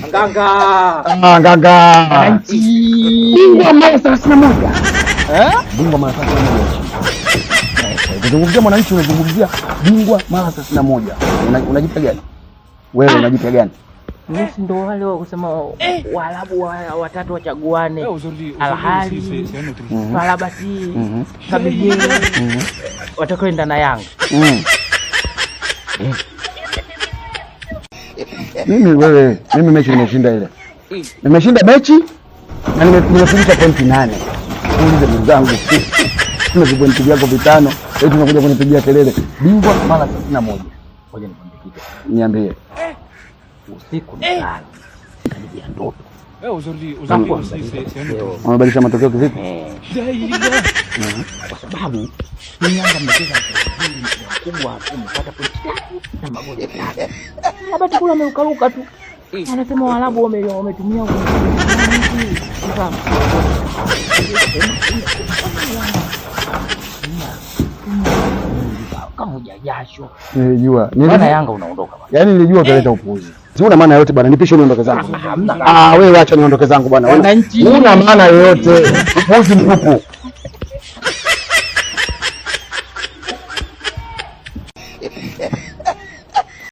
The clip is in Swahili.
Nganga. Nganga. Bingwa mara 31. Bingwa mara 31. Ukizungumzia Mwananchi unazungumzia bingwa mara 31. Unajipa gani? Wewe unajipa gani? Mimi ndo wale wa kusema Waarabu watatu wachaguane. Al-Ahly, Farabati, Kabije. Watakwenda na Yanga. Mimi mechi nimeshinda ile. Nimeshinda mechi na nimefikisha pointi 8. Ulize ndugu zangu. Pointi vyako 5, eti unakuja kunipigia kelele. Bingwa mara 31. Ngoja nikwambie kitu. Niambie. Usiku mchana. Nitajia ndoto. Unabadilisha matokeo kivipi? Kwa sababu Yanga mmecheza mkubwa umepata pointi 3 na magoli 3. Habati kula ameukaruka tu. Anasema Waarabu wametumia kama hujajasho. Nilijua. Bwana Yanga unaondoka bwana. Yaani nilijua utaleta upuuzi. Una maana yote bwana, nipishe niondoke zangu. Wewe acha niondoke zangu bwana. Una maana yoyote. Upuuzi mtupu.